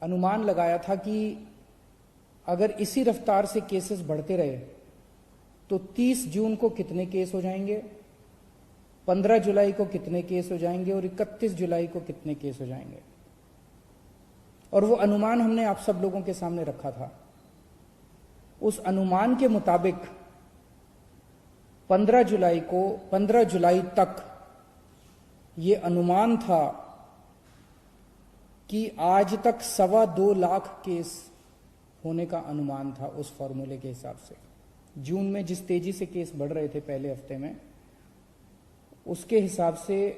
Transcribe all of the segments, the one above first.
अनुमान लगाया था कि अगर इसी रफ्तार से केसेस बढ़ते रहे तो 30 जून को कितने केस हो जाएंगे, 15 जुलाई को कितने केस हो जाएंगे और 31 जुलाई को कितने केस हो जाएंगे। और वो अनुमान हमने आप सब लोगों के सामने रखा था। उस अनुमान के मुताबिक 15 जुलाई तक ये अनुमान था कि आज तक 2.25 लाख केस होने का अनुमान था उस फॉर्मूले के हिसाब से। जून में जिस तेजी से केस बढ़ रहे थे पहले हफ्ते में, उसके हिसाब से,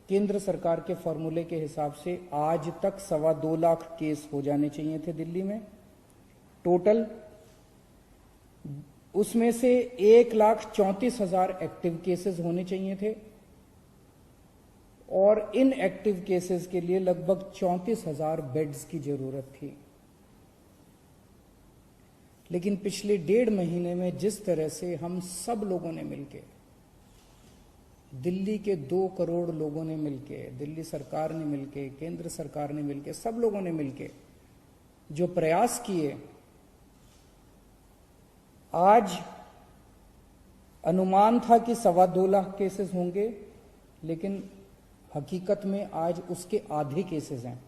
केंद्र सरकार के फॉर्मूले के हिसाब से आज तक 2.25 लाख केस हो जाने चाहिए थे दिल्ली में टोटल। उसमें से 1,34,000 एक्टिव केसेस होने चाहिए थे और इन एक्टिव केसेस के लिए लगभग 34,000 बेड्स की जरूरत थी। लेकिन पिछले 1.5 महीने में जिस तरह से हम सब लोगों ने मिलकर, दिल्ली के 2 करोड़ लोगों ने मिलकर, दिल्ली सरकार ने मिलकर, केंद्र सरकार ने मिलकर, सब लोगों ने मिलकर जो प्रयास किए, आज अनुमान था कि 2.25 लाख केसेस होंगे, लेकिन हकीकत में आज उसके आधे केसेस हैं।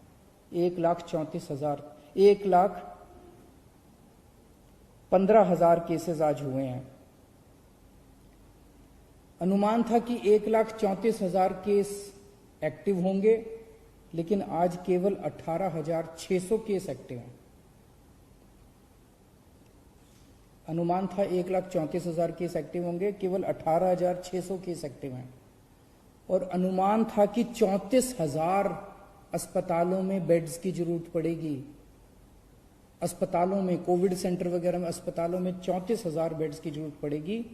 1,15,000 केसेस आज हुए हैं। अनुमान था कि 1,34,000 केस एक्टिव होंगे, लेकिन आज केवल 18,600 केस एक्टिव हैं। अनुमान था 1,34,000 केस एक्टिव होंगे, केवल 18,600 केस एक्टिव हैं। और अनुमान था कि 34,000 अस्पतालों में बेड्स की जरूरत पड़ेगी। अस्पतालों में, कोविड सेंटर वगैरह में, अस्पतालों में 34,000 बेड्स की जरूरत पड़ेगी।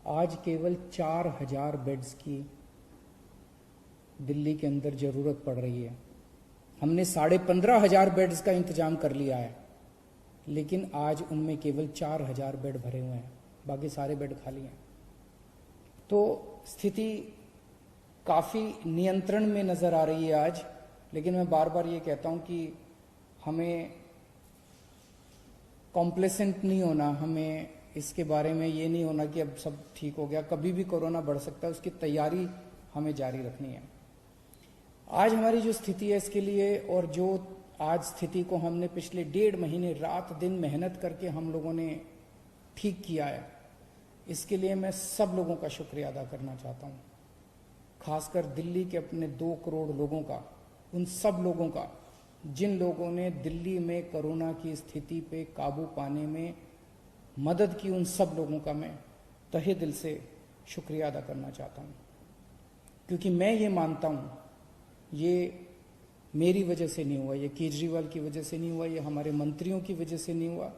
आज केवल 4,000 बेड्स की दिल्ली के अंदर जरूरत पड़ रही है। हमने 15,500 बेड्स का इंतजाम कर लिया है, लेकिन आज उनमें केवल 4,000 बेड भरे हुए हैं, बाकी सारे बेड खाली हैं। तो स्थिति काफी नियंत्रण में नजर आ रही है आज। लेकिन मैं बार बार ये कहता हूं कि हमें कॉम्प्लेसेंट नहीं होना, हमें इसके बारे में ये नहीं होना कि अब सब ठीक हो गया। कभी भी कोरोना बढ़ सकता है, उसकी तैयारी हमें जारी रखनी है। आज हमारी जो स्थिति है इसके लिए, और जो आज स्थिति को हमने पिछले 1.5 महीने रात दिन मेहनत करके हम लोगों ने ठीक किया है, इसके लिए मैं सब लोगों का शुक्रिया अदा करना चाहता हूं। खासकर दिल्ली के अपने 2 करोड़ लोगों का, उन सब लोगों का जिन लोगों ने दिल्ली में कोरोना की स्थिति पे काबू पाने में मदद की, उन सब लोगों का मैं तहे दिल से शुक्रिया अदा करना चाहता हूं। क्योंकि मैं ये मानता हूं, ये मेरी वजह से नहीं हुआ, ये केजरीवाल की वजह से नहीं हुआ, ये हमारे मंत्रियों की वजह से नहीं हुआ।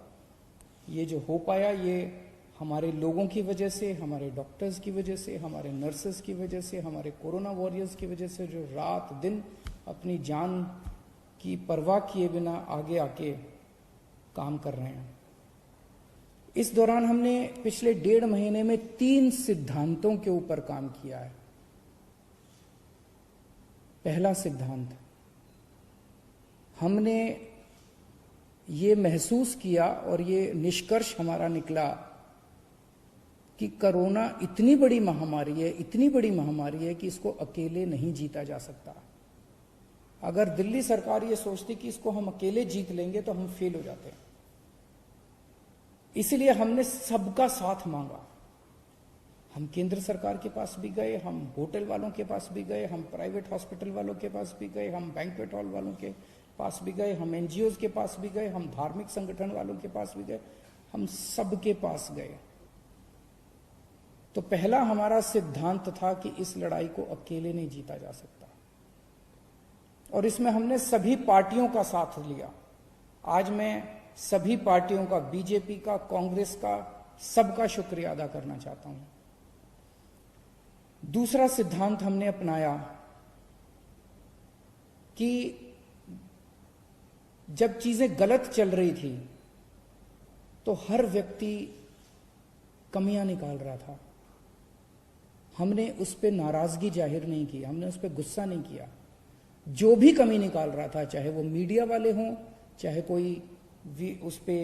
ये जो हो पाया, ये हमारे लोगों की वजह से, हमारे डॉक्टर्स की वजह से, हमारे नर्सेस की वजह से, हमारे कोरोना वॉरियर्स की वजह से, जो रात दिन अपनी जान की परवाह किए बिना आगे आके काम कर रहे हैं। इस दौरान हमने पिछले 1.5 महीने में 3 सिद्धांतों के ऊपर काम किया है। पहला सिद्धांत, हमने ये महसूस किया और ये निष्कर्ष हमारा निकला कि कोरोना इतनी बड़ी महामारी है, इतनी बड़ी महामारी है कि इसको अकेले नहीं जीता जा सकता। अगर दिल्ली सरकार ये सोचती कि इसको हम अकेले जीत लेंगे तो हम फेल हो जाते हैं। इसलिए हमने सबका साथ मांगा। हम केंद्र सरकार के पास भी गए, हम होटल वालों के पास भी गए, हम प्राइवेट हॉस्पिटल वालों के पास भी गए, हम बैंक्वेट हॉल वालों के पास भी गए, हम एनजीओज के पास भी गए, हम धार्मिक संगठन वालों के पास भी गए, हम सबके पास गए। तो पहला हमारा सिद्धांत था कि इस लड़ाई को अकेले नहीं जीता जा सकता, और इसमें हमने सभी पार्टियों का साथ लिया। आज मैं सभी पार्टियों का, बीजेपी का, कांग्रेस का, सबका शुक्रिया अदा करना चाहता हूं। दूसरा सिद्धांत हमने अपनाया कि जब चीजें गलत चल रही थी तो हर व्यक्ति कमियां निकाल रहा था। हमने उस पर नाराजगी जाहिर नहीं की, हमने उस पर गुस्सा नहीं किया। जो भी कमी निकाल रहा था, चाहे वो मीडिया वाले हों, चाहे कोई भी उस पे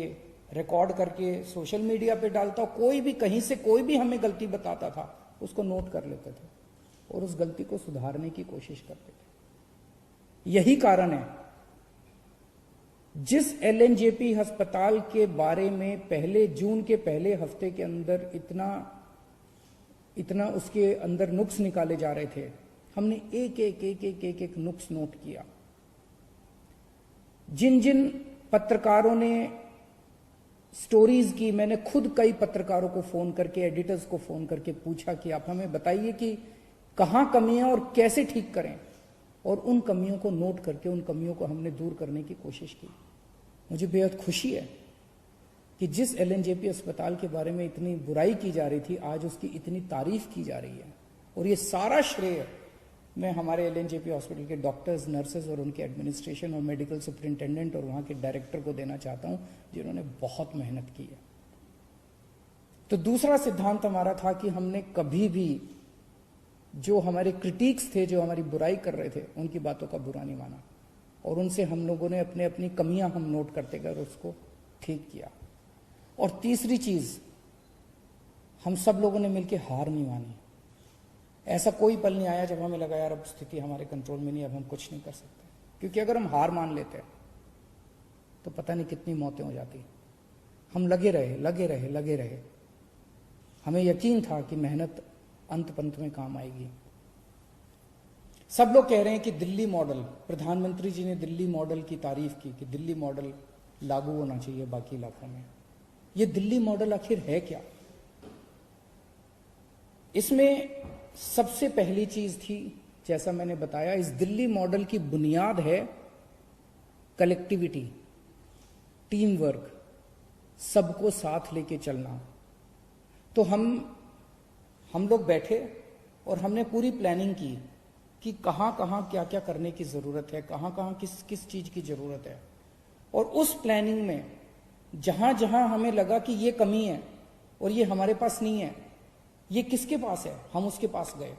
रिकॉर्ड करके सोशल मीडिया पे डालता, कोई भी कहीं से कोई भी हमें गलती बताता था, उसको नोट कर लेते थे और उस गलती को सुधारने की कोशिश करते थे। यही कारण है जिस एलएनजेपी अस्पताल के बारे में पहले जून के पहले हफ्ते के अंदर इतना उसके अंदर नुक्स निकाले जा रहे थे, हमने एक नुक्स नोट किया। जिन जिन पत्रकारों ने स्टोरीज की, मैंने खुद कई पत्रकारों को फोन करके, एडिटर्स को फोन करके पूछा कि आप हमें बताइए कि कहां कमियां और कैसे ठीक करें, और उन कमियों को नोट करके उन कमियों को हमने दूर करने की कोशिश की। मुझे बेहद खुशी है कि जिस एलएनजेपी अस्पताल के बारे में इतनी बुराई की जा रही थी, आज उसकी इतनी तारीफ की जा रही है। और ये सारा श्रेय मैं हमारे एलएनजेपी हॉस्पिटल के डॉक्टर्स, नर्सेज और उनके एडमिनिस्ट्रेशन और मेडिकल सुपरिंटेंडेंट और वहां के डायरेक्टर को देना चाहता हूं, जिन्होंने बहुत मेहनत की है। तो दूसरा सिद्धांत हमारा था कि हमने कभी भी जो हमारे क्रिटिक्स थे, जो हमारी बुराई कर रहे थे, उनकी बातों का बुरा नहीं माना, और उनसे हम लोगों ने अपनी कमियां हम नोट करते गए, उसको ठीक किया। और तीसरी चीज, हम सब लोगों ने मिलकर हार नहीं मानी। ऐसा कोई पल नहीं आया जब हमें लगा यार अब स्थिति हमारे कंट्रोल में नहीं, अब हम कुछ नहीं कर सकते। क्योंकि अगर हम हार मान लेते तो पता नहीं कितनी मौतें हो जाती। हम लगे रहे। हमें यकीन था कि मेहनत अंत पंत में काम आएगी। सब लोग कह रहे हैं कि दिल्ली मॉडल, प्रधानमंत्री जी ने दिल्ली मॉडल की तारीफ की कि दिल्ली मॉडल लागू होना चाहिए बाकी इलाकों में। ये दिल्ली मॉडल आखिर है क्या? इसमें सबसे पहली चीज थी, जैसा मैंने बताया, इस दिल्ली मॉडल की बुनियाद है कलेक्टिविटी, टीम वर्क, सबको साथ लेके चलना। तो हम लोग बैठे और हमने पूरी प्लानिंग की कि कहां कहां क्या क्या करने की जरूरत है, कहां कहां किस किस चीज की जरूरत है। और उस प्लानिंग में जहां जहां हमें लगा कि ये कमी है और ये हमारे पास नहीं है, ये किसके पास है, हम उसके पास गए।